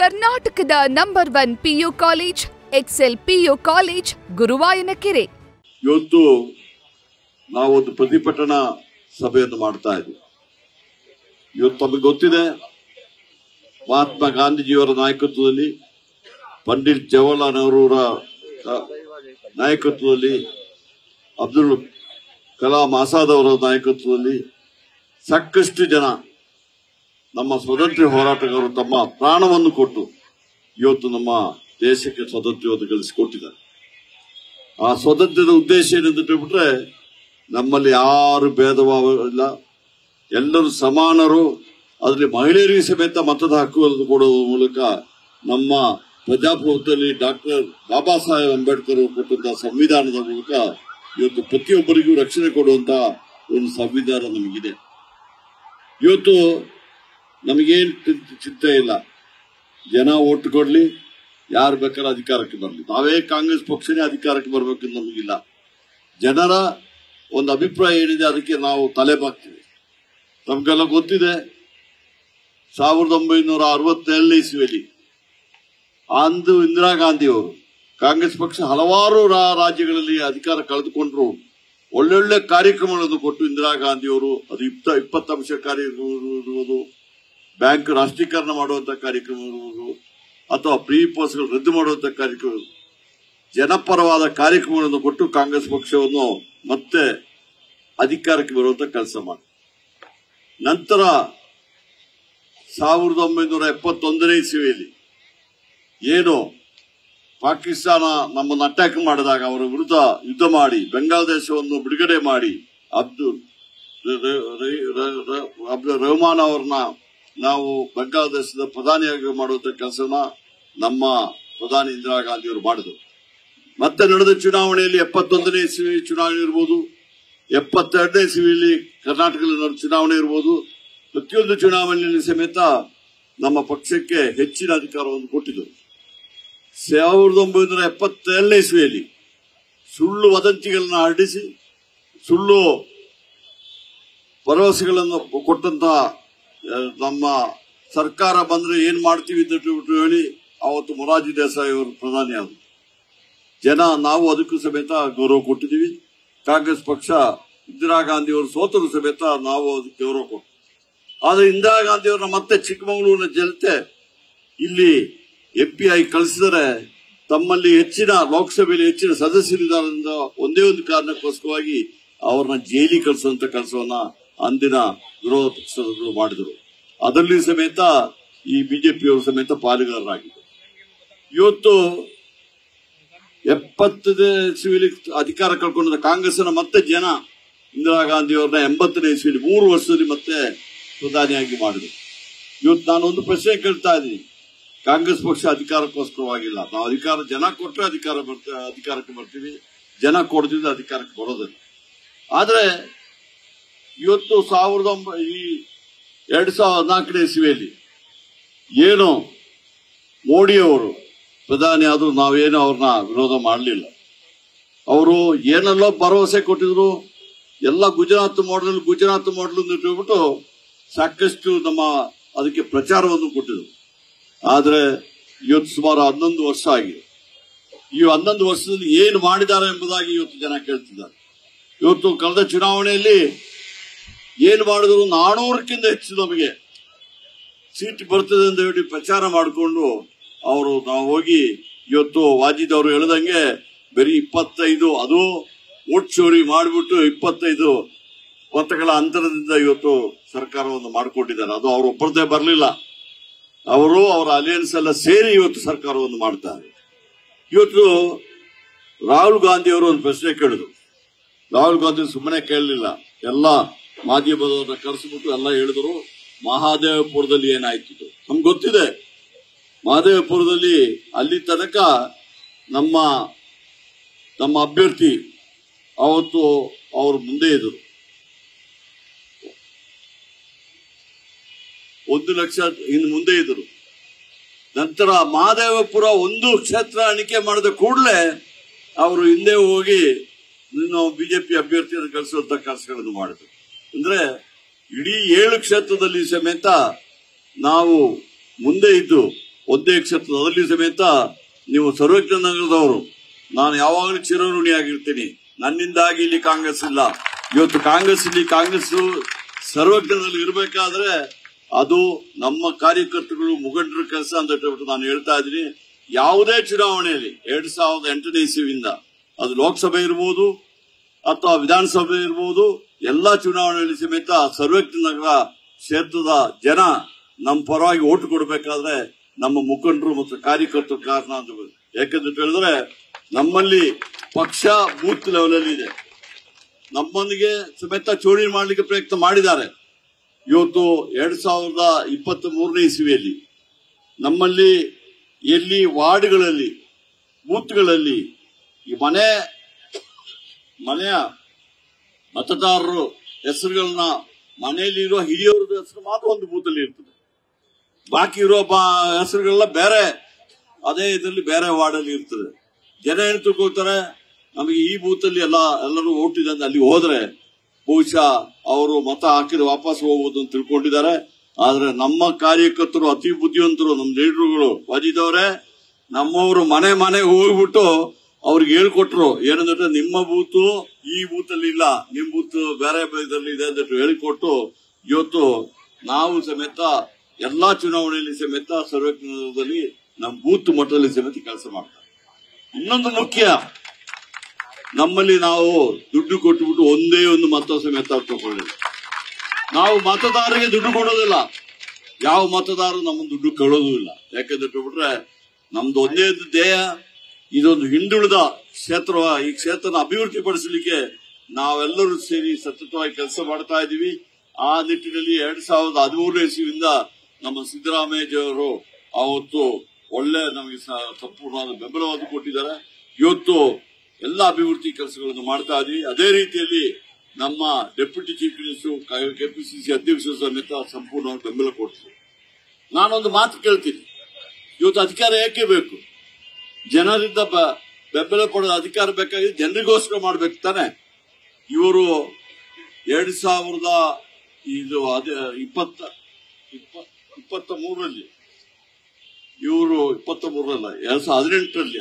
ಕರ್ನಾಟಕದ number 1 PU college Excel PU college Guruvayanakere. ಇವತ್ತು ನಾವು ಒಂದು ಪ್ರತಿಭಟನಾ ಸಭೆಯನ್ನು ಮಾಡ್ತಾ ಇದ್ದೀವಿ. ಇವತ್ತು ತಮಗೆ ಗೊತ್ತಿದೆ, ಮಹಾತ್ಮ ಗಾಂಧೀಜಿಯವರ ನಾಯಕತ್ವದಲ್ಲಿ, ಪಂಡಿತ್ ಜವಾಹರ್ಲಾಲ್ ನೆಹರೂರ ನಾಯಕತ್ವದಲ್ಲಿ, ಅಬ್ದುಲ್ ಕಲಾಂ ಆಜಾದ್ ಅವರ ನಾಯಕತ್ವದಲ್ಲಿ ಸಾಕಷ್ಟು ಜನ ನಮ್ಮ ಸ್ವಾತಂತ್ರ್ಯ ಹೋರಾಟಗಾರರು ತಮ್ಮ ಪ್ರಾಣವನ್ನು ಕೊಟ್ಟು ಇವತ್ತು ನಮ್ಮ ದೇಶಕ್ಕೆ ಸ್ವಾತಂತ್ರ್ಯವನ್ನು ಗಳಿಸಿಕೊಟ್ಟಿದ್ದಾರೆ. ಆ ಸ್ವಾತಂತ್ರ್ಯದ ಉದ್ದೇಶ ಏನಂತ ಹೇಳ್ಬಿಟ್ರೆ, ನಮ್ಮಲ್ಲಿ ಯಾರು ಭೇದ ಭಾವ ಇಲ್ಲ, ಎಲ್ಲರೂ ಸಮಾನರು. ಅದರಲ್ಲಿ ಮಹಿಳೆಯರಿಗೆ ಸಮೇತ ಮತದ ಹಕ್ಕು ಕೊಡುವ ಮೂಲಕ ನಮ್ಮ ಪ್ರಜಾಪ್ರಭುತ್ವದಲ್ಲಿ ಡಾಕ್ಟರ್ ಬಾಬಾ ಸಾಹೇಬ್ ಅಂಬೇಡ್ಕರ್ ಕೊಟ್ಟಂತಹ ಸಂವಿಧಾನದ ಮೂಲಕ ಇವತ್ತು ಪ್ರತಿಯೊಬ್ಬರಿಗೂ ರಕ್ಷಣೆ ಕೊಡುವಂತಹ ಒಂದು ಸಂವಿಧಾನ ನಮಗಿದೆ. ಇವತ್ತು ನಮಗೇನು ಚಿಂತೆ ಇಲ್ಲ, ಜನ ಓಟ್ ಕೊಡ್ಲಿ, ಯಾರು ಬೇಕಾದ್ರೆ ಅಧಿಕಾರಕ್ಕೆ ಬರಲಿ, ನಾವೇ ಕಾಂಗ್ರೆಸ್ ಪಕ್ಷನೇ ಅಧಿಕಾರಕ್ಕೆ ಬರಬೇಕಂತ ನಮಗಿಲ್ಲ. ಜನರ ಒಂದು ಅಭಿಪ್ರಾಯ ಏನಿದೆ ಅದಕ್ಕೆ ನಾವು ತಲೆ ಬಾಗ್ತೀವಿ. ನಮ್ಗೆಲ್ಲ ಗೊತ್ತಿದೆ, 1967 ಇಸ್ವಿಯಲ್ಲಿ ಅಂದು ಇಂದಿರಾ ಗಾಂಧಿ ಅವರು ಕಾಂಗ್ರೆಸ್ ಪಕ್ಷ ಹಲವಾರು ರಾಜ್ಯಗಳಲ್ಲಿ ಅಧಿಕಾರ ಕಳೆದುಕೊಂಡ್ರು. ಒಳ್ಳೊಳ್ಳೆ ಕಾರ್ಯಕ್ರಮಗಳನ್ನು ಕೊಟ್ಟು ಇಂದಿರಾ ಗಾಂಧಿ ಅವರು ಅದು 20 ಅಂಶ ಕಾರ್ಯಕ್ರಮ ಇರುವುದು, ಬ್ಯಾಂಕ್ ರಾಷ್ಟ್ರೀಕರಣ ಮಾಡುವಂತಹ ಕಾರ್ಯಕ್ರಮ ಇರುವುದು, ಅಥವಾ ಪ್ರೀ ಪಾಸ್ಗಳು ರದ್ದು ಮಾಡುವಂತಹ ಕಾರ್ಯಕ್ರಮ, ಜನಪರವಾದ ಕಾರ್ಯಕ್ರಮಗಳನ್ನು ಕೊಟ್ಟು ಕಾಂಗ್ರೆಸ್ ಪಕ್ಷವನ್ನು ಮತ್ತೆ ಅಧಿಕಾರಕ್ಕೆ ಬರುವಂತ ಕೆಲಸ ಮಾಡಿ. ನಂತರ 1971 ಇಸ್ವಿಯಲ್ಲಿ ಏನು ಪಾಕಿಸ್ತಾನ ನಮ್ಮನ್ನು ಅಟ್ಯಾಕ್ ಮಾಡಿದಾಗ ಅವರ ವಿರುದ್ಧ ಯುದ್ಧ ಮಾಡಿ ಬೆಂಗಾಲ್ ದೇಶವನ್ನು ಬಿಡುಗಡೆ ಮಾಡಿ ಅಬ್ದುಲ್ ರೆಹಮಾನ್ ಅವರನ್ನ ನಾವು ಬೆಂಗಾಲ್ ದೇಶದ ಪ್ರಧಾನಿಯಾಗಿ ಮಾಡುವಂತ ಕೆಲಸನ ನಮ್ಮ ಪ್ರಧಾನಿ ಇಂದಿರಾ ಗಾಂಧಿ ಅವರು ಮಾಡಿದರು. ಮತ್ತೆ ನಡೆದ ಚುನಾವಣೆಯಲ್ಲಿ 71ನೇ ಇಸ್ವಿ ಚುನಾವಣೆ ಇರ್ಬೋದು, 72ನೇ ಇಸ್ವಿಯಲ್ಲಿ ಕರ್ನಾಟಕದಲ್ಲಿ ನಡೆದ ಚುನಾವಣೆ ಇರ್ಬೋದು, ಪ್ರತಿಯೊಂದು ಚುನಾವಣೆಯಲ್ಲಿ ಸಮೇತ ನಮ್ಮ ಪಕ್ಷಕ್ಕೆ ಹೆಚ್ಚಿನ ಅಧಿಕಾರವನ್ನು ಕೊಟ್ಟಿದ್ದರು. 1972ನೇ ಇಸ್ವಿಯಲ್ಲಿ ಸುಳ್ಳು ವದಂತಿಗಳನ್ನ ಹರಡಿಸಿ ಸುಳ್ಳು ಭರವಸೆಗಳನ್ನು ಕೊಟ್ಟಂತಹ ನಮ್ಮ ಸರ್ಕಾರ ಬಂದ್ರೆ ಏನ್ ಮಾಡ್ತೀವಿ ಅಂತ ಹೇಳಿ ಅವತ್ತು ಮೊರಾರ್ಜಿ ದೇಸಾಯಿ ಅವರು ಪ್ರಧಾನಿ ಆದರು. ಜನ ನಾವು ಅದಕ್ಕೂ ಸಮೇತ ಗೌರವ ಕೊಟ್ಟಿದ್ದೀವಿ. ಕಾಂಗ್ರೆಸ್ ಪಕ್ಷ ಇಂದಿರಾ ಗಾಂಧಿ ಅವರು ಸೋತರು ಸಮೇತ ನಾವು ಅದಕ್ಕೆ ಗೌರವ ಕೊಟ್ಟು, ಆದ್ರೆ ಇಂದಿರಾ ಗಾಂಧಿ ಅವರನ್ನ ಮತ್ತೆ ಚಿಕ್ಕಮಗಳೂರಿನ ಜನತೆ ಇಲ್ಲಿ MP ಆಗಿ ಕಳಿಸಿದರೆ ತಮ್ಮಲ್ಲಿ ಹೆಚ್ಚಿನ ಲೋಕಸಭೆಯಲ್ಲಿ ಹೆಚ್ಚಿನ ಸದಸ್ಯರಿದ್ದಾರಿಂದ ಒಂದೇ ಒಂದು ಕಾರಣಕ್ಕೋಸ್ಕರವಾಗಿ ಅವ್ರನ್ನ ಜೈಲಿಗೆ ಕಳಿಸುವಂತ ಕೆಲಸವನ್ನ ಅಂದಿನ ವಿರೋಧ ಪಕ್ಷಗಳು ಮಾಡಿದರು. ಅದರಲ್ಲಿ ಸಮೇತ ಈ ಬಿಜೆಪಿಯವರು ಸಮೇತ ಪಾಲುಗಾರರಾಗಿದ್ದರು. ಇವತ್ತು 70ನೇ ಇಸ್ವಿಯಲ್ಲಿ ಅಧಿಕಾರ ಕಳ್ಕೊಂಡ ಕಾಂಗ್ರೆಸ್ನ ಮತ್ತೆ ಜನ ಇಂದಿರಾ ಗಾಂಧಿ ಅವ್ರನ್ನ 80ನೇ ಇಸ್ವಿಯಲ್ಲಿ 3 ವರ್ಷದಲ್ಲಿ ಮತ್ತೆ ಪ್ರಧಾನಿಯಾಗಿ ಮಾಡಿದರು. ಇವತ್ತು ನಾನು ಒಂದು ಪ್ರಶ್ನೆ ಕೇಳ್ತಾ ಇದ್ದೀನಿ, ಕಾಂಗ್ರೆಸ್ ಪಕ್ಷ ಅಧಿಕಾರಕ್ಕೋಸ್ಕರವಾಗಿಲ್ಲ, ನಾವು ಅಧಿಕಾರ ಜನ ಕೊಟ್ಟರೆ ಅಧಿಕಾರಕ್ಕೆ ಬರ್ತೀವಿ, ಜನ ಕೊಡದಿದ್ರೆ ಅಧಿಕಾರಕ್ಕೆ ಬರೋದಿಲ್ಲ. ಆದ್ರೆ ಇವತ್ತು 2014ನೇ ಇಸ್ವಿಯಲ್ಲಿ ಏನು ಮೋದಿ ಅವರು ಪ್ರಧಾನಿ ಆದ್ರೂ ನಾವೇನು ಅವ್ರನ್ನ ವಿರೋಧ ಮಾಡಲಿಲ್ಲ. ಅವರು ಏನೆಲ್ಲ ಭರವಸೆ ಕೊಟ್ಟಿದ್ರು, ಎಲ್ಲ ಗುಜರಾತ್ ಮಾಡಲ್ ಅಂತ ಹೇಳ್ಬಿಟ್ಟು ಸಾಕಷ್ಟು ನಮ್ಮ ಅದಕ್ಕೆ ಪ್ರಚಾರವನ್ನು ಕೊಟ್ಟಿದ್ರು. ಆದ್ರೆ ಇವತ್ತು ಸುಮಾರು 11 ವರ್ಷ ಆಗಿದೆ. ಈ 11 ವರ್ಷದಲ್ಲಿ ಏನು ಮಾಡಿದ್ದಾರೆ ಎಂಬುದಾಗಿ ಇವತ್ತು ಜನ ಕೇಳ್ತಿದ್ದಾರೆ. ಇವತ್ತು ಕಳೆದ ಚುನಾವಣೆಯಲ್ಲಿ ಏನು ಮಾಡಿದ್ರು 400ಕ್ಕಿಂತ ಹೆಚ್ಚು ನಮಗೆ ಸೀಟ್ ಬರ್ತದೆ ಅಂತ ಹೇಳಿ ಪ್ರಚಾರ ಮಾಡಿಕೊಂಡು ಅವರು ನಾವು ಹೋಗಿ ಇವತ್ತು ವಾಜಿದ್ ಅವರು ಹೇಳಿದಂಗೆ ಬರೀ 25 ಅದು ವೋಟ್ ಚೋರಿ ಮಾಡಿಬಿಟ್ಟು 25 ಮತಗಳ ಅಂತರದಿಂದ ಇವತ್ತು ಸರ್ಕಾರವನ್ನು ಮಾಡಿಕೊಂಡಿದ್ದಾರೆ. ಅದು ಅವರೊಬ್ಬರದೇ ಬರಲಿಲ್ಲ, ಅವರು ಅವರ ಅಲಿಯನ್ಸ್ ಎಲ್ಲ ಸೇರಿ ಇವತ್ತು ಸರ್ಕಾರವನ್ನು ಮಾಡ್ತಾರೆ. ಇವತ್ತು ರಾಹುಲ್ ಗಾಂಧಿ ಅವರು ಒಂದು ಪ್ರಶ್ನೆ ಕೇಳಿದ್ರು. ರಾಹುಲ್ ಗಾಂಧಿ ಸುಮ್ಮನೆ ಕೇಳಲಿಲ್ಲ, ಎಲ್ಲ ಮಾಧ್ಯಮದವ್ರನ್ನ ಕರೆಸಿಬಿಟ್ಟು ಎಲ್ಲ ಹೇಳಿದ್ರು. ಮಹಾದೇವಪುರದಲ್ಲಿ ಏನಾಯ್ತು ನಮ್ಗೆ ಗೊತ್ತಿದೆ. ಮಹಾದೇವಪುರದಲ್ಲಿ ಅಲ್ಲಿ ತನಕ ನಮ್ಮ ಅಭ್ಯರ್ಥಿ ಅವತ್ತು ಅವರು ಮುಂದೆ ಇದ್ರು, 1 ಲಕ್ಷ ಇನ್ನು ಮುಂದೆ ಇದ್ರು. ನಂತರ ಮಹಾದೇವಪುರ ಒಂದು ಕ್ಷೇತ್ರ ಎಣಿಕೆ ಮಾಡಿದ ಕೂಡಲೇ ಅವರು ಹಿಂದೆ ಹೋಗಿ ಬಿಜೆಪಿ ಅಭ್ಯರ್ಥಿಯನ್ನು ಕಳಿಸುವಂತ ಕೆಲಸಗಳನ್ನು ಮಾಡಿದ್ರು. ಅಂದ್ರೆ ಇಡೀ 7 ಕ್ಷೇತ್ರದಲ್ಲಿ ಸಮೇತ ನಾವು ಮುಂದೆ ಇದ್ದು ಒಂದೇ ಕ್ಷೇತ್ರದಲ್ಲಿ ಸಮೇತ ನೀವು ಸರ್ವಜ್ಞ ನಗರದವರು, ನಾನು ಯಾವಾಗಲೂ ಚಿರಋಣಿಯಾಗಿರ್ತೀನಿ. ನನ್ನಿಂದಾಗಿ ಇಲ್ಲಿ ಕಾಂಗ್ರೆಸ್ ಇಲ್ಲ. ಇವತ್ತು ಕಾಂಗ್ರೆಸ್ ಸರ್ವಜ್ಞದಲ್ಲಿ ಇರಬೇಕಾದ್ರೆ ಅದು ನಮ್ಮ ಕಾರ್ಯಕರ್ತರು ಮುಖಂಡರ ಕೆಲಸ ಅಂತ ಹೇಳ್ಬಿಟ್ಟು ನಾನು ಹೇಳ್ತಾ ಇದ್ದೀನಿ. ಯಾವುದೇ ಚುನಾವಣೆಯಲ್ಲಿ 2008ನೇ ಇಸವಿಯಿಂದ ಅದು ಲೋಕಸಭೆ ಇರ್ಬೋದು ಅಥವಾ ವಿಧಾನಸಭೆ ಇರ್ಬೋದು, ಎಲ್ಲಾ ಚುನಾವಣೆಯಲ್ಲಿ ಸಮೇತ ಸರ್ವಜ್ಞ ನಗರ ಕ್ಷೇತ್ರದ ಜನ ನಮ್ಮ ಪರವಾಗಿ ಓಟು ಕೊಡಬೇಕಾದ್ರೆ ನಮ್ಮ ಮುಖಂಡರು ಮತ್ತು ಕಾರ್ಯಕರ್ತರು ಕಾರಣ ಅಂತ. ಯಾಕಂತ ಹೇಳಿದ್ರೆ ನಮ್ಮಲ್ಲಿ ಪಕ್ಷ ಬೂತ್ ಲೆವೆಲ್ ಅಲ್ಲಿ ಇದೆ. ನಮ್ಮೊಂದಿಗೆ ಸಮೇತ ಚೋರಿ ಮಾಡಲಿಕ್ಕೆ ಪ್ರಯತ್ನ ಮಾಡಿದ್ದಾರೆ. ಇವತ್ತು 2023ನೇ ಇಸವಿಯಲ್ಲಿ ನಮ್ಮಲ್ಲಿ ಎಲ್ಲಿ ವಾರ್ಡ್ಗಳಲ್ಲಿ ಬೂತ್ಗಳಲ್ಲಿ ಈ ಮನೆಯ ಮತದಾರರು ಹೆಸರುಗಳನ್ನ ಮನೆಯಲ್ಲಿ ಇರುವ ಹಿರಿಯವರ ಹೆಸರು ಮಾತ್ರ ಒಂದು ಬೂತ್ ಅಲ್ಲಿ ಇರ್ತದೆ. ಬಾಕಿ ಇರೋ ಹೆಸರುಗಳೆಲ್ಲ ಬೇರೆ ಅದೇ ಇದರಲ್ಲಿ ಬೇರೆ ವಾರ್ಡ್ ಅಲ್ಲಿ ಇರ್ತದೆ. ಜನ ಏನು ತಿಳ್ಕೊಳ್ತಾರೆ, ನಮಗೆ ಈ ಬೂತ್ ಅಲ್ಲಿ ಎಲ್ಲರೂ ಓಟಿದೆ ಅಂತ ಅಲ್ಲಿ ಹೋದ್ರೆ ಬಹುಶಃ ಅವರು ಮತ ಹಾಕಿದ್ರೆ ವಾಪಸ್ ಹೋಗುವುದು ಅಂತ ತಿಳ್ಕೊಂಡಿದ್ದಾರೆ. ಆದ್ರೆ ನಮ್ಮ ಕಾರ್ಯಕರ್ತರು ಅತಿ ಬುದ್ಧಿವಂತರು, ನಮ್ಮ ಲೀಡರ್ಗಳು ವಾಜಿದವ್ರೆ, ನಮ್ಮವರು ಮನೆಗೆ ಹೋಗ್ಬಿಟ್ಟು ಅವ್ರಿಗೆ ಹೇಳ್ಕೊಟ್ರು. ಏನಂದ್ರೆ ನಿಮ್ಮ ಬೂತು ಈ ಬೂತ್ ಅಲ್ಲಿ ಇಲ್ಲ, ನಿಮ್ ಬೂತ್ ಬೇರೆ ಇದರಲ್ಲಿ ಇದೆ ಅಂತ ಹೇಳಿಕೊಟ್ಟು ಇವತ್ತು ನಾವು ಸಮೇತ ಎಲ್ಲಾ ಚುನಾವಣೆಯಲ್ಲಿ ಸಮೇತ ಸರ್ವಜ್ಞದಲ್ಲಿ ನಮ್ಮ ಬೂತ್ ಮಟ್ಟದಲ್ಲಿ ಸಮೇತ ಕೆಲಸ ಮಾಡ್ತಾರೆ. ಇನ್ನೊಂದು ಮುಖ್ಯ, ನಮ್ಮಲ್ಲಿ ನಾವು ದುಡ್ಡು ಕೊಟ್ಟುಬಿಟ್ಟು ಒಂದೇ ಒಂದು ಮತ ಸಮೇತ ತಗೊಳ್ಳಿಲ್ಲ. ನಾವು ಮತದಾರರಿಗೆ ದುಡ್ಡು ಕೊಡೋದಿಲ್ಲ, ಯಾವ ಮತದಾರರು ನಮ್ಮ ದುಡ್ಡು ಕೊಡೋದು ಇಲ್ಲ. ಯಾಕಂದ್ರೆ ಬಿಟ್ರೆ ನಮ್ದು ಒಂದೇ ಧ್ಯೇಯ, ಇದೊಂದು ಹಿಂದುಳಿದ ಕ್ಷೇತ್ರ, ಈ ಕ್ಷೇತ್ರನ ಅಭಿವೃದ್ಧಿ ಪಡಿಸಲಿಕ್ಕೆ ನಾವೆಲ್ಲರೂ ಸೇರಿ ಸತತವಾಗಿ ಕೆಲಸ ಮಾಡ್ತಾ ಇದ್ದೀವಿ. ಆ ನಿಟ್ಟಿನಲ್ಲಿ 2013ನೇ ಇಸವಿಯಿಂದ ನಮ್ಮ ಸಿದ್ದರಾಮಯ್ಯಜಿಯವರು ಅವತ್ತು ಒಳ್ಳೆ ನಮಗೆ ಸಂಪೂರ್ಣವಾದ ಬೆಂಬಲವನ್ನು ಕೊಟ್ಟಿದ್ದಾರೆ. ಇವತ್ತು ಎಲ್ಲ ಅಭಿವೃದ್ಧಿ ಕೆಲಸಗಳನ್ನು ಮಾಡ್ತಾ ಇದ್ದೀವಿ. ಅದೇ ರೀತಿಯಲ್ಲಿ ನಮ್ಮ ಡೆಪ್ಯೂಟಿ ಚೀಫ್ ಮಿನಿಸ್ಟರ್ ಕೆಪಿಸಿಸಿ ಅಧ್ಯಕ್ಷರು ಸಮೇತ ಸಂಪೂರ್ಣವಾಗಿ ಬೆಂಬಲ ಕೊಡ್ತೀವಿ. ನಾನೊಂದು ಮಾತು ಕೇಳ್ತೀನಿ, ಇವತ್ತು ಅಧಿಕಾರ ಏಕೆ ಬೇಕು? ಜನರಿಂದ ಬೆಂಬಲ ಪಡೆದ ಅಧಿಕಾರ ಬೇಕಾಗಿ ಜನರಿಗೋಸ್ಕರ ಮಾಡ್ಬೇಕು ತಾನೆ. ಇವರು 2023ರಲ್ಲಿ ಇವರು 2018ರಲ್ಲಿ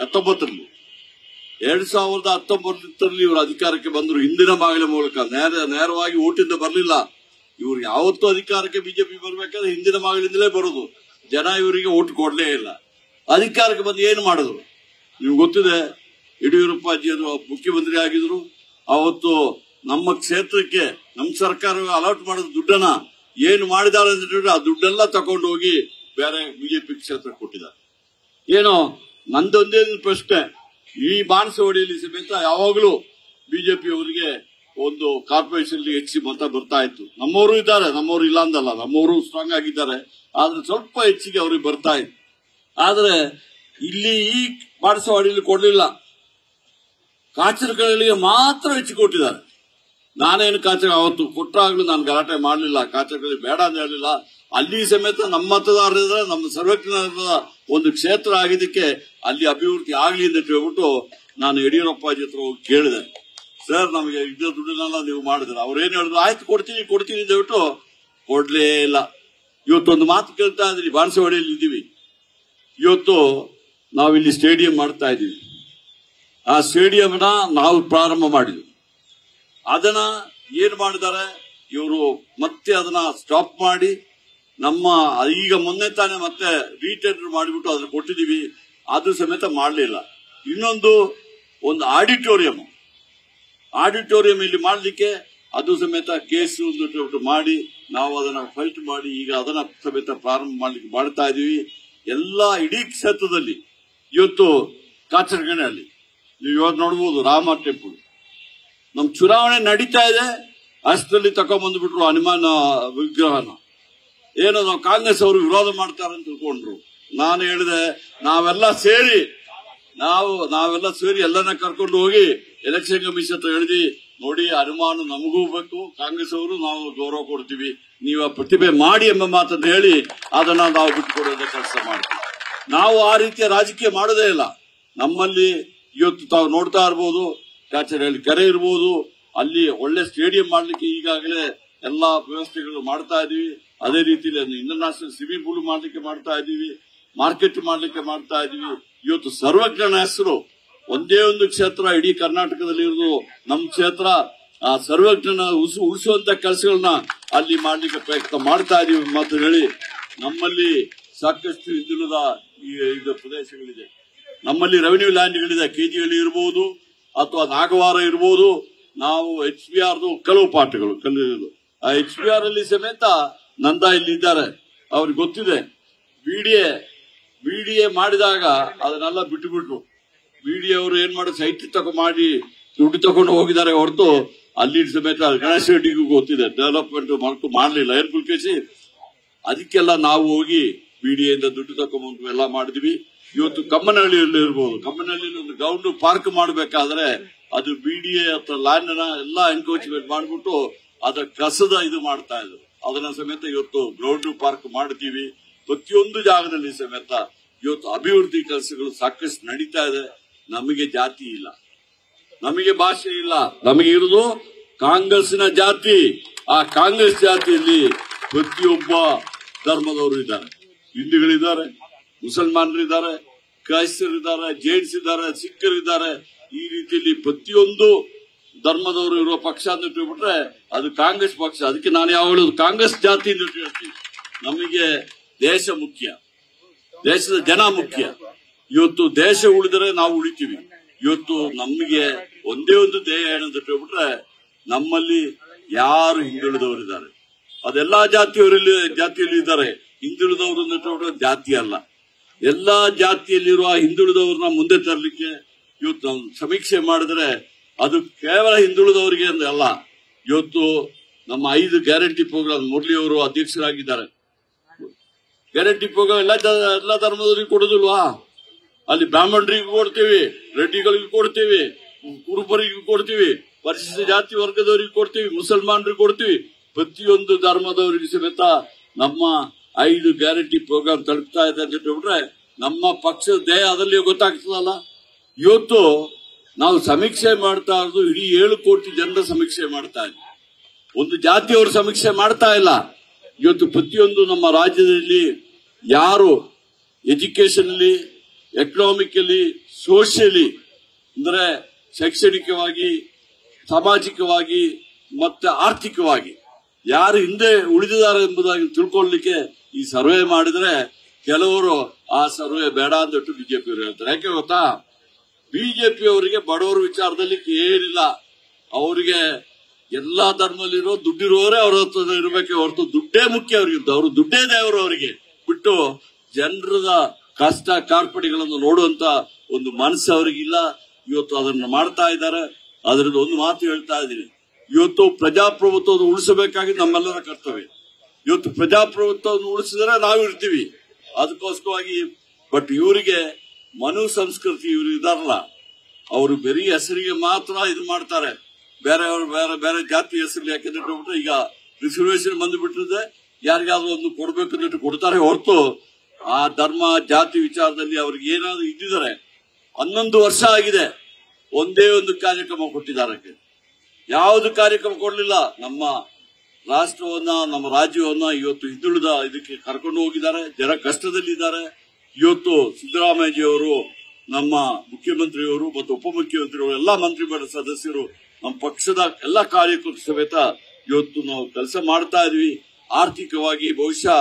2019ರಲ್ಲಿ ಇವರು ಅಧಿಕಾರಕ್ಕೆ ಬಂದರು. ಹಿಂದಿನ ಬಾಗಿಲ ಮೂಲಕ ನೇರವಾಗಿ ಓಟಿಂದ ಬರಲಿಲ್ಲ. ಇವರು ಯಾವತ್ತೂ ಅಧಿಕಾರಕ್ಕೆ ಬಿಜೆಪಿ ಬರಬೇಕಾದ್ರೆ ಹಿಂದಿನ ಬಾಗಿಲಿಂದಲೇ ಬರೋದು. ಜನ ಇವರಿಗೆ ಓಟ್ ಕೊಡ್ಲೇ ಇಲ್ಲ. ಅಧಿಕಾರಕ್ಕೆ ಬಂದು ಏನು ಮಾಡಿದ್ರು ನಿಮ್ಗೆ ಗೊತ್ತಿದೆ. ಯಡಿಯೂರಪ್ಪ ಅಜ್ಜಿ ಮುಖ್ಯಮಂತ್ರಿ ಆಗಿದ್ರು. ಅವತ್ತು ನಮ್ಮ ಕ್ಷೇತ್ರಕ್ಕೆ ನಮ್ಮ ಸರ್ಕಾರ ಅಲಾಟ್ ಮಾಡಿದ ದುಡ್ಡನ್ನ ಏನು ಮಾಡಿದ್ದಾರೆ ಅಂತ ಹೇಳಿದ್ರೆ ಆ ದುಡ್ಡೆಲ್ಲ ತಗೊಂಡು ಹೋಗಿ ಬೇರೆ ಬಿಜೆಪಿ ಕ್ಷೇತ್ರ ಕೊಟ್ಟಿದ್ದಾರೆ. ಏನೋ ನಂದೊಂದೇ ಪ್ರಶ್ನೆ, ಈ ಬಾಣಸವಾಡಿಯಲ್ಲಿ ಸಮೇತ ಯಾವಾಗಲೂ ಬಿಜೆಪಿ ಅವರಿಗೆ ಒಂದು ಕಾರ್ಪೊರೇಷನ್ ಹೆಚ್ಚು ಮತ ಬರ್ತಾ ಇತ್ತು. ನಮ್ಮವರು ಇದ್ದಾರೆ, ನಮ್ಮವರು ಇಲ್ಲ ಅಂದಲ್ಲ, ನಮ್ಮವರು ಸ್ಟ್ರಾಂಗ್ ಆಗಿದ್ದಾರೆ. ಆದ್ರೆ ಸ್ವಲ್ಪ ಹೆಚ್ಚಿಗೆ ಅವ್ರಿಗೆ ಬರ್ತಾ ಇತ್ತು. ಆದ್ರೆ ಇಲ್ಲಿ ಈ ಬಾಣಸವಾಡಿಯಲ್ಲಿ ಕೊಡ್ಲಿಲ್ಲ, ಕಾಚರಗಳಿಗೆ ಮಾತ್ರ ಹೆಚ್ಚು ಕೊಟ್ಟಿದ್ದಾರೆ. ನಾನೇನು ಕಾಚರ ಅವತ್ತು ಕೊಟ್ಟಾಗ್ಲೂ ನಾನು ಗಲಾಟೆ ಮಾಡಲಿಲ್ಲ, ಕಾಚರಗಳಿಗೆ ಬೇಡ ಅಂತ ಹೇಳಲಿಲ್ಲ. ಅಲ್ಲಿ ಸಮೇತ ನಮ್ಮ ಮತದಾರರಿದ್ರೆ ನಮ್ಮ ಸರ್ವಜ್ಞದ ಒಂದು ಕ್ಷೇತ್ರ ಆಗಿದ್ದಕ್ಕೆ ಅಲ್ಲಿ ಅಭಿವೃದ್ಧಿ ಆಗಲಿ ಅಂತ ಹೇಳ್ಬಿಟ್ಟು ನಾನು ಯಡಿಯೂರಪ್ಪಾಜಿ ಹತ್ರ ಹೋಗಿ ಕೇಳಿದೆ. ಸರ್, ನಮಗೆ ಇದ್ದ ದುಡ್ಡನ್ನೆಲ್ಲ ನೀವು ಮಾಡಿದ್ರೆ ಅವ್ರೇನು ಹೇಳಿದ್ರು, ಆಯ್ತು ಕೊಡ್ತೀನಿ ಅಂತ ಹೇಳ್ಬಿಟ್ಟು ಕೊಡ್ಲೇ ಇಲ್ಲ. ಇವತ್ತೊಂದು ಮಾತು ಕೇಳ್ತಾ ಇದ್ರಿ, ಬಾಣಸವಾಡಿಯಲ್ಲಿ ಇದ್ದೀವಿ. ಇವತ್ತು ನಾವಿಲ್ಲಿ ಸ್ಟೇಡಿಯಂ ಮಾಡ್ತಾ ಇದ್ದೀವಿ. ಆ ಸ್ಟೇಡಿಯಂನ ನಾವು ಪ್ರಾರಂಭ ಮಾಡಿದ್ವಿ. ಅದನ್ನ ಏನ್ ಮಾಡಿದ್ದಾರೆ ಇವರು, ಮತ್ತೆ ಅದನ್ನ ಸ್ಟಾಪ್ ಮಾಡಿ ನಮ್ಮ ಈಗ ಮೊನ್ನೆ ತಾನೇ ಮತ್ತೆ ರೀಟೆಂಡರ್ ಮಾಡಿಬಿಟ್ಟು ಅದನ್ನ ಕೊಟ್ಟಿದೀವಿ. ಅದು ಸಮೇತ ಮಾಡಲಿಲ್ಲ. ಇನ್ನೊಂದು ಆಡಿಟೋರಿಯಂ ಇಲ್ಲಿ ಮಾಡಲಿಕ್ಕೆ ಅದು ಸಮೇತ ಕೇಸು ಒಂದು ಮಾಡಿ ನಾವು ಅದನ್ನ ಫೈಟ್ ಮಾಡಿ ಈಗ ಅದನ್ನ ಸಮೇತ ಪ್ರಾರಂಭ ಮಾಡ್ಲಿಕ್ಕೆ ಮಾಡ್ತಾ ಇದೀವಿ. ಎಲ್ಲ ಇಡೀ ಕ್ಷೇತ್ರದಲ್ಲಿ ಇವತ್ತು ಕಾಚರಗಣೆಯಲ್ಲಿ ನೀವು ಇವಾಗ ನೋಡ್ಬೋದು ರಾಮ ಟೆಂಪಲ್ ನಮ್ ಚುನಾವಣೆ ನಡೀತಾ ಇದೆ, ಅಷ್ಟರಲ್ಲಿ ತಕೊಂಡ್ಬಂದ್ಬಿಟ್ರು ಹನುಮಾನ ವಿಗ್ರಹನ. ಏನೋ ನಾವು ಕಾಂಗ್ರೆಸ್ ಅವರು ವಿರೋಧ ಮಾಡ್ತಾರೆ ಅಂತ ತಿಳ್ಕೊಂಡ್ರು. ನಾನು ಹೇಳಿದೆ, ನಾವೆಲ್ಲ ಸೇರಿ ಎಲ್ಲರನ್ನ ಕರ್ಕೊಂಡು ಹೋಗಿ ಎಲೆಕ್ಷನ್ ಕಮಿಷನ್ ಹತ್ರ ಹೇಳಿದ್ವಿ, ನೋಡಿ ಹನುಮಾನ ನಮಗೂ ಬೇಕು, ಕಾಂಗ್ರೆಸ್ ಅವರು ನಾವು ಗೌರವ ಕೊಡ್ತೀವಿ, ನೀವು ಪ್ರತಿಭೆ ಮಾಡಿ ಎಂಬ ಮಾತನ್ನು ಹೇಳಿ ಅದನ್ನ ನಾವು ಬಿಟ್ಟುಕೊಡೋದ ಕೆಲಸ ಮಾಡ್ತೀವಿ. ನಾವು ಆ ರೀತಿಯ ರಾಜಕೀಯ ಮಾಡೋದೇ ಇಲ್ಲ. ನಮ್ಮಲ್ಲಿ ಇವತ್ತು ತಾವು ನೋಡ್ತಾ ಇರ್ಬೋದು, ಕಾಚರಹಳ್ಳಿ ಕೆರೆ ಇರ್ಬೋದು, ಅಲ್ಲಿ ಒಳ್ಳೆ ಸ್ಟೇಡಿಯಂ ಮಾಡ್ಲಿಕ್ಕೆ ಈಗಾಗಲೇ ಎಲ್ಲಾ ವ್ಯವಸ್ಥೆಗಳು ಮಾಡ್ತಾ ಇದೀವಿ. ಅದೇ ರೀತಿಯಲ್ಲಿ ಇಂಟರ್ನ್ಯಾಷನಲ್ ಸ್ವಿಮ್ಮಿಂಗ್ ಪೂಲ್ ಮಾಡ್ಲಿಕ್ಕೆ ಮಾಡ್ತಾ ಇದೀವಿ. ಮಾರ್ಕೆಟ್ ಮಾಡ್ಲಿಕ್ಕೆ ಮಾಡ್ತಾ ಇದೀವಿ. ಇವತ್ತು ಸರ್ವಜ್ಞನ ಹೆಸರು ಒಂದೇ ಒಂದು ಕ್ಷೇತ್ರ ಇಡೀ ಕರ್ನಾಟಕದಲ್ಲಿ ಇರೋದು ನಮ್ಮ ಕ್ಷೇತ್ರ. ಆ ಸರ್ವಜ್ಞನ ಉಳಿಸುವಂತ ಕೆಲಸಗಳನ್ನ ಅಲ್ಲಿ ಮಾಡ್ಲಿಕ್ಕೆ ಪ್ರಯತ್ನ ಮಾಡ್ತಾ ಇದೀವಿ ಮಾತು ಹೇಳಿ. ನಮ್ಮಲ್ಲಿ ಸಾಕಷ್ಟು ಹಿಂದುಳಿದ ಇದು ಪ್ರದೇಶಗಳಿದೆ. ನಮ್ಮಲ್ಲಿ ರೆವಿನ್ಯೂ ಲ್ಯಾಂಡ್ಗಳಿದೆ. ಕೆಜಿಹಳ್ಳಿ ಇರಬಹುದು ಅಥವಾ ನಾಗವಾರ ಇರಬಹುದು. ನಾವು HBR ಕೆಲವು ಪಾಠಗಳು ಕಲಿಯೋದು. ಆ HBR ಅಲ್ಲಿ ಸಮೇತ ನಂದ ಇಲ್ಲಿ ಇದ್ದಾರೆ, ಅವ್ರಿಗೆ ಗೊತ್ತಿದೆ. BDA ಮಾಡಿದಾಗ ಅದನ್ನೆಲ್ಲ ಬಿಟ್ಟುಬಿಟ್ರು. BDA ಅವರು ಏನ್ ಮಾಡಿ ಸೈಟ್ ಮಾಡಿ ದುಡ್ಡು ತಗೊಂಡು ಹೋಗಿದ್ದಾರೆ ಹೊರತು ಅಲ್ಲಿ ಸಮೇತ ಗಣೇಶ್ ರೆಡ್ಡಿಗೂ ಗೊತ್ತಿದೆ ಡೆವಲಪ್ಮೆಂಟ್ ಮಾಡಲಿಲ್ಲ. ಏನ್ ಪುಲ್ಕೇಶಿ, ಅದಕ್ಕೆಲ್ಲ ನಾವು ಹೋಗಿ BDA ಇಂದ ದುಡ್ಡು ತಗೊಂಡ್ಬಂದು ಎಲ್ಲ ಮಾಡಿದ್ವಿ. ಇವತ್ತು ಕಮ್ಮನಹಳ್ಳಿಯಲ್ಲಿ ಇರ್ಬೋದು. ಕಮ್ಮನಹಳ್ಳಿಯಲ್ಲಿ ಒಂದು ಗ್ರೌಂಡ್ ಪಾರ್ಕ್ ಮಾಡಬೇಕಾದ್ರೆ ಅದು BDA ಅಥವಾ ಲ್ಯಾಂಡ್ ಎಲ್ಲ ಎನ್ಕ್ರೋಚ್ಮೆಂಟ್ ಮಾಡ್ಬಿಟ್ಟು ಅದ ಕಸದ ಇದು ಮಾಡ್ತಾ ಇದ್ರು. ಅದನ್ನ ಸಮೇತ ಇವತ್ತು ಗ್ರೌಂಡ್ ಪಾರ್ಕ್ ಮಾಡ್ತೀವಿ. ಪ್ರತಿಯೊಂದು ಜಾಗದಲ್ಲಿ ಸಮೇತ ಇವತ್ತು ಅಭಿವೃದ್ಧಿ ಕೆಲಸಗಳು ಸಾಕಷ್ಟು ನಡೀತಾ ಇದೆ. ನಮಗೆ ಜಾತಿ ಇಲ್ಲ, ನಮಗೆ ಭಾಷೆ ಇಲ್ಲ, ನಮಗೆ ಇರುವುದು ಕಾಂಗ್ರೆಸ್ನ ಜಾತಿ. ಆ ಕಾಂಗ್ರೆಸ್ ಜಾತಿಯಲ್ಲಿ ಪ್ರತಿಯೊಬ್ಬ ಧರ್ಮದವರು ಇದ್ದಾರೆ. ಹಿಂದೂಗಳಿದ್ದಾರೆ, ಮುಸಲ್ಮಾನರಿದ್ದಾರೆ, ಕ್ರೈಸ್ತರಿದ್ದಾರೆ, ಜೈನ್ಸ್ ಇದ್ದಾರೆ, ಸಿಖ್ಖರಿದ್ದಾರೆ. ಈ ರೀತಿಯಲ್ಲಿ ಪ್ರತಿಯೊಂದು ಧರ್ಮದವರು ಇರುವ ಪಕ್ಷ ಅಂತ ಹೇಳ್ಬಿಟ್ರೆ ಅದು ಕಾಂಗ್ರೆಸ್ ಪಕ್ಷ. ಅದಕ್ಕೆ ನಾನು ಯಾವ ಹೇಳೋದು ಕಾಂಗ್ರೆಸ್ ಜಾತಿ ಅಂತ ಹೇಳ್ತೀನಿ. ನಮಗೆ ದೇಶ ಮುಖ್ಯ, ದೇಶದ ಜನ ಮುಖ್ಯ. ಇವತ್ತು ದೇಶ ಉಳಿದರೆ ನಾವು ಉಳಿತೀವಿ. ಇವತ್ತು ನಮಗೆ ಒಂದೇ ಒಂದು ಧ್ಯೇಯ ಏನಂತ ಹೇಳ್ಬಿಟ್ರೆ ನಮ್ಮಲ್ಲಿ ಯಾರು ಹಿಂದುಳಿದವರಿದ್ದಾರೆ ಅದೆಲ್ಲಾ ಜಾತಿಯಲ್ಲಿ ಇದ್ದಾರೆ. ಹಿಂದುಳಿದವರು ಅಂತ ಹೇಳ್ಬಿಟ್ರೆ ಜಾತಿ ಅಲ್ಲ, ಎಲ್ಲಾ ಜಾತಿಯಲ್ಲಿರುವ ಹಿಂದುಳಿದವ್ರನ್ನ ಮುಂದೆ ತರಲಿಕ್ಕೆ ಇವತ್ತು ನಾವು ಸಮೀಕ್ಷೆ ಮಾಡಿದ್ರೆ ಅದು ಕೇವಲ ಹಿಂದುಳಿದವರಿಗೆ ಅಲ್ಲ. ಇವತ್ತು ನಮ್ಮ 5 ಗ್ಯಾರಂಟಿ ಪ್ರೋಗ್ರಾಮ್ ಮುರಳಿ ಅವರು ಅಧ್ಯಕ್ಷರಾಗಿದ್ದಾರೆ. ಗ್ಯಾರಂಟಿ ಪ್ರೋಗ್ರಾಮ್ ಎಲ್ಲ ಧರ್ಮದವರಿಗೆ ಕೊಡೋದಿಲ್ವಾ? ಅಲ್ಲಿ ಬ್ರಾಹ್ಮಣರಿಗೂ ಕೊಡ್ತೀವಿ, ರೆಡ್ಡಿಗಳಿಗೂ ಕೊಡ್ತೀವಿ, ಕುರುಬರಿಗೂ ಕೊಡ್ತೀವಿ, ಪರಿಶಿಷ್ಟ ಜಾತಿ ವರ್ಗದವರಿಗೂ ಕೊಡ್ತೀವಿ, ಮುಸಲ್ಮಾನರಿಗೂ ಕೊಡ್ತೀವಿ. ಪ್ರತಿಯೊಂದು ಧರ್ಮದವರಿಗೂ ಸಮೇತ ನಮ್ಮ 5 ಗ್ಯಾರಂಟಿ ಪ್ರೋಗ್ರಾಮ್ ತಲುಪ್ತಾ ಇದೆ ಅಂತ ಹೇಳ್ಬಿಟ್ರೆ ನಮ್ಮ ಪಕ್ಷದ ದೇಹ ಅದರಲ್ಲಿ ಗೊತ್ತಾಗ್ತದಲ್ಲ. ಇವತ್ತು ನಾವು ಸಮೀಕ್ಷೆ ಮಾಡ್ತಾ ಇರೋದು ಇಡೀ 7 ಕೋಟಿ ಜನರ ಸಮೀಕ್ಷೆ ಮಾಡ್ತಾ ಇದ್ದೀವಿ. ಒಂದು ಜಾತಿಯವರು ಸಮೀಕ್ಷೆ ಮಾಡ್ತಾ ಇಲ್ಲ. ಇವತ್ತು ಪ್ರತಿಯೊಂದು ನಮ್ಮ ರಾಜ್ಯದಲ್ಲಿ ಯಾರು ಎಜುಕೇಶನ್ ಅಲ್ಲಿ, ಎಕನಾಮಿಕಲಿ, ಸೋಷಿಯಲಿ ಅಂದ್ರೆ ಶೈಕ್ಷಣಿಕವಾಗಿ, ಸಾಮಾಜಿಕವಾಗಿ ಮತ್ತೆ ಆರ್ಥಿಕವಾಗಿ ಯಾರು ಹಿಂದೆ ಉಳಿದಿದ್ದಾರೆ ಎಂಬುದಾಗಿ ತಿಳ್ಕೊಳ್ಳಲಿಕ್ಕೆ ಈ ಸರ್ವೆ ಮಾಡಿದ್ರೆ ಕೆಲವರು ಆ ಸರ್ವೆ ಬೇಡ ಅಂತ ಬಿಜೆಪಿ ಅವರು ಹೇಳ್ತಾರೆ. ಯಾಕೆ ಗೊತ್ತಾ? ಬಿಜೆಪಿ ಅವರಿಗೆ ಬಡವರ ವಿಚಾರದಲ್ಲಿ ಏನಿಲ್ಲ. ಅವರಿಗೆ ಎಲ್ಲಾ ಧರ್ಮದಲ್ಲಿರೋ ದುಡ್ಡಿರುವವರೇ ಅವ್ರ ಹತ್ರ ಇರಬೇಕೆ ಹೊರತು ದುಡ್ಡೇ ಮುಖ್ಯ ಅವ್ರಿಗೆ. ಅವರು ದುಡ್ಡೇ ದೇವರು ಅವರಿಗೆ ಬಿಟ್ಟು ಜನರದ ಕಷ್ಟ ಕಾರ್ಪಡಿಗಳನ್ನು ನೋಡುವಂತ ಒಂದು ಮನಸ್ಸು ಅವರಿಗಿಲ್ಲ. ಇವತ್ತು ಅದನ್ನ ಮಾಡ್ತಾ ಇದ್ದಾರೆ. ಅದರಿಂದ ಒಂದು ಮಾತು ಹೇಳ್ತಾ ಇದ್ದೀನಿ, ಇವತ್ತು ಪ್ರಜಾಪ್ರಭುತ್ವವನ್ನು ಉಳಿಸಬೇಕಾಗಿ ನಮ್ಮೆಲ್ಲರ ಕರ್ತವ್ಯ. ಇವತ್ತು ಪ್ರಜಾಪ್ರಭುತ್ವವನ್ನು ಉಳಿಸಿದ್ರೆ ನಾವು ಇರ್ತೀವಿ. ಅದಕ್ಕೋಸ್ಕರವಾಗಿ ಬಟ್ ಇವರಿಗೆ ಮನು ಸಂಸ್ಕೃತಿ ಇವರು ಇದಾರಲ್ಲ, ಅವರು ಬರೀ ಹೆಸರಿಗೆ ಮಾತ್ರ ಇದು ಮಾಡ್ತಾರೆ. ಬೇರೆ ಜಾತಿ ಹೆಸರು ಯಾಕೆಂದ್ರೆ ಈಗ ರಿಸರ್ವೇಶನ್ ಬಂದುಬಿಟ್ಟಿದೆ, ಯಾರಿಗಾದ್ರೂ ಒಂದು ಕೊಡ್ಬೇಕು ಕೊಡ್ತಾರೆ ಹೊರತು ಆ ಧರ್ಮ ಜಾತಿ ವಿಚಾರದಲ್ಲಿ ಅವ್ರಿಗೆ ಏನಾದ್ರು ಇದ್ದಿದ್ದಾರೆ. 11 ವರ್ಷ ಆಗಿದೆ, ಒಂದೇ ಒಂದು ಕಾರ್ಯಕ್ರಮ ಕೊಟ್ಟಿದ್ದಾರೆ. ಯಾವುದು ಕಾರ್ಯಕ್ರಮ ಕೊಡಲಿಲ್ಲ. ನಮ್ಮ ರಾಷ್ಟ್ರವನ್ನ, ನಮ್ಮ ರಾಜ್ಯವನ್ನ ಇವತ್ತು ಹಿಂದುಳಿದ ಇದಕ್ಕೆ ಕರ್ಕೊಂಡು ಹೋಗಿದ್ದಾರೆ. ಜನ ಕಷ್ಟದಲ್ಲಿದ್ದಾರೆ. ಇವತ್ತು ಸಿದ್ದರಾಮಯ್ಯಜಿಯವರು, ನಮ್ಮ ಮುಖ್ಯಮಂತ್ರಿಯವರು ಮತ್ತು ಉಪಮುಖ್ಯಮಂತ್ರಿಯವರು, ಎಲ್ಲಾ ಮಂತ್ರಿಮಂಡಲ ಸದಸ್ಯರು, ನಮ್ಮ ಪಕ್ಷದ ಎಲ್ಲಾ ಕಾರ್ಯಕರ್ತರು ಸಮೇತ ಇವತ್ತು ನಾವು ಕೆಲಸ ಮಾಡ್ತಾ ಇದೀವಿ. ಆರ್ಥಿಕವಾಗಿ ಬಹುಶಃ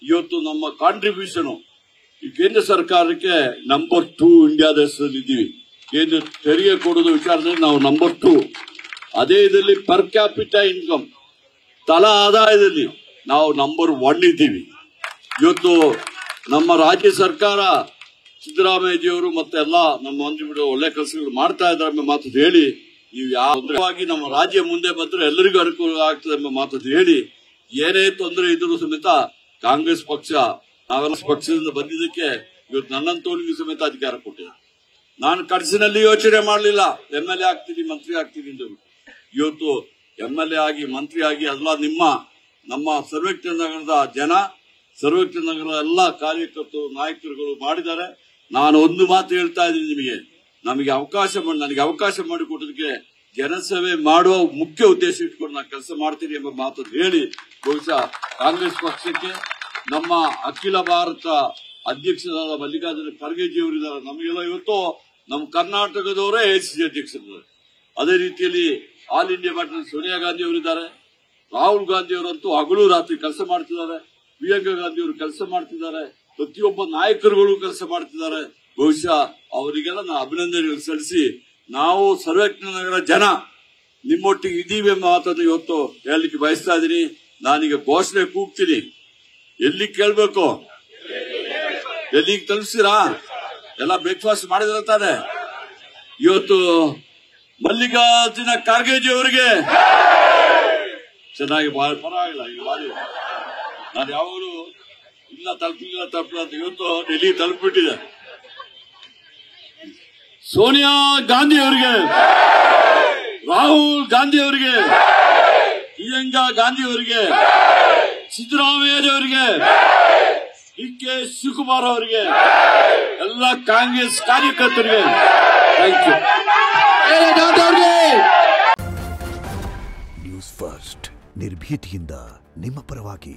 ಇವತ್ತು ನಮ್ಮ ಕಾಂಟ್ರಿಬ್ಯೂಷನ್ ಈ ಕೇಂದ್ರ ಸರ್ಕಾರಕ್ಕೆ ನಂಬರ್ 2 ಇಂಡಿಯಾ ದೇಶದಲ್ಲಿ ಇದ್ದೀವಿ. ಕೇಂದ್ರ ತೆರಿಗೆ ಕೊಡೋದು ವಿಚಾರದಲ್ಲಿ ನಾವು ನಂಬರ್ 2. ಅದೇ ಇದರಲ್ಲಿ ಪರ್ ಕ್ಯಾಪಿಟಾ ಇನ್ಕಮ್ ತಲಾ ಆದಾಯದಲ್ಲಿ ನಾವು ನಂಬರ್ 1 ಇದ್ದೀವಿ. ಇವತ್ತು ನಮ್ಮ ರಾಜ್ಯ ಸರ್ಕಾರ ಸಿದ್ದರಾಮಯ್ಯಜಿಯವರು ಮತ್ತೆ ಎಲ್ಲ ನಮ್ಮ ಮಂತ್ರಿಗಳು ಒಳ್ಳೆ ಕೆಲಸಗಳು ಮಾಡ್ತಾ ಇದ್ದಾರೆ ಎಂಬ ಮಾತು ಹೇಳಿ, ನೀವು ಯಾವಾಗಿ ನಮ್ಮ ರಾಜ್ಯ ಮುಂದೆ ಬಂದ್ರೆ ಎಲ್ಲರಿಗೂ ಅನುಕೂಲ ಆಗ್ತದೆ ಎಂಬ ಮಾತು ಹೇಳಿ, ಏನೇ ತೊಂದರೆ ಇದ್ರೂ ಸಮೇತ ಕಾಂಗ್ರೆಸ್ ಪಕ್ಷ, ನಾವೆಲ್ಲ ಪಕ್ಷದಿಂದ ಬಂದಿದ್ದಕ್ಕೆ ಇವತ್ತು ನನ್ನಂತವನಿಗೂ ಸಮೇತ ಅಧಿಕಾರ ಕೊಟ್ಟಿದೆ. ನಾನು ಕನಸಿನಲ್ಲಿ ಯೋಚನೆ ಮಾಡಲಿಲ್ಲ MLA ಆಗ್ತೀನಿ, ಮಂತ್ರಿ ಆಗ್ತೀನಿ ಅಂತ. ಇವತ್ತು MLA ಆಗಿ, ಮಂತ್ರಿ ಆಗಿ ಎಲ್ಲ ನಮ್ಮ ಸರ್ವಜ್ಞ ನಗರದ ಜನ, ಸರ್ವಜ್ಞ ನಗರದ ಎಲ್ಲ ಕಾರ್ಯಕರ್ತರು, ನಾಯಕರುಗಳು ಮಾಡಿದ್ದಾರೆ. ನಾನು ಒಂದು ಮಾತು ಹೇಳ್ತಾ ಇದ್ದೀನಿ, ನನಗೆ ಅವಕಾಶ ಮಾಡಿಕೊಟ್ಟದಕ್ಕೆ ಜನಸೇವೆ ಮಾಡುವ ಮುಖ್ಯ ಉದ್ದೇಶ ಇಟ್ಕೊಂಡು ನಾನು ಕೆಲಸ ಮಾಡ್ತೀನಿ ಎಂಬ ಮಾತು ಹೇಳಿ, ಬಹುಶಃ ಕಾಂಗ್ರೆಸ್ ಪಕ್ಷಕ್ಕೆ, ನಮ್ಮ ಅಖಿಲ ಭಾರತ ಅಧ್ಯಕ್ಷರಾದ ಮಲ್ಲಿಕಾರ್ಜುನ ಖರ್ಗೆಜಿ ಅವರಿದ್ದಾರೆ. ನಮಗೆಲ್ಲ ಇವತ್ತು ನಮ್ಮ ಕರ್ನಾಟಕದವರೇ AICC ಅಧ್ಯಕ್ಷರಿದ್ದಾರೆ. ಅದೇ ರೀತಿಯಲ್ಲಿ all India party Sonia Gandhi ಅವರಿದ್ದಾರೆ. ರಾಹುಲ್ ಗಾಂಧಿ ಅವರಂತೂ ಹಗಲು ರಾತ್ರಿ ಕೆಲಸ ಮಾಡ್ತಿದ್ದಾರೆ. ಪ್ರಿಯಾಂಕಾ ಗಾಂಧಿ ಅವರು ಕೆಲಸ ಮಾಡ್ತಿದ್ದಾರೆ. ಪ್ರತಿಯೊಬ್ಬ ನಾಯಕರುಗಳು ಕೆಲಸ ಮಾಡ್ತಿದ್ದಾರೆ. ಬಹುಶಃ ಅವರಿಗೆಲ್ಲ ನಾನು ಅಭಿನಂದನೆಗಳು ಸಲ್ಲಿಸಿ, ನಾವು ಸರ್ವಜ್ಞನಗರ ಜನ ನಿಮ್ಮೊಟ್ಟಿಗೆ ಇದೀವಿ ಎಂಬ ಮಾತನ್ನು ಇವತ್ತು ಹೇಳಲಿಕ್ಕೆ ಬಯಸ್ತಾ ಇದ್ದೀನಿ. ನಾನೀಗ ಘೋಷಣೆ ಕೂಗ್ತೀನಿ. ಎಲ್ಲಿ ಕೇಳ್ಬೇಕು? ಎಲ್ಲಿಗೆ ತಲುಪಿಸ್ತೀರಾ? ಎಲ್ಲ ಬ್ರೇಕ್ಫಾಸ್ಟ್ ಮಾಡಿದ್ರೆ ತಾನೆ. ಇವತ್ತು ಮಲ್ಲಿಕಾರ್ಜುನ ಖರ್ಗೆಜಿ ಅವರಿಗೆ ಚೆನ್ನಾಗಿ ಪರವಾಗಿಲ್ಲ, ಈಗ ಮಾಡಿ. ನಾನು ಯಾವಾಗಲೂ ಇಲ್ಲ ತಲುಪಿಲ್ಲ ಅಂತ ಇವತ್ತು ಡೆಲ್ಲಿ ತಲುಪಿಬಿಟ್ಟಿದೆ. ಸೋನಿಯಾ ಗಾಂಧಿ ಅವರಿಗೆ, ರಾಹುಲ್ ಗಾಂಧಿ ಅವರಿಗೆ, ಪ್ರಿಯಾಂಕಾ ಗಾಂಧಿ ಅವರಿಗೆ, ಸಿದ್ದರಾಮಯ್ಯ ಅವರಿಗೆ, DK ಶಿವಕುಮಾರ್ ಅವರಿಗೆ, ಎಲ್ಲ ಕಾಂಗ್ರೆಸ್ ಕಾರ್ಯಕರ್ತರಿಗೆ ಥ್ಯಾಂಕ್ ಯು. ನ್ಯೂಸ್ ಫಸ್ಟ್ ನಿರ್ಭೀತಿಯಿಂದ ನಿಮ್ಮ ಪರವಾಗಿ.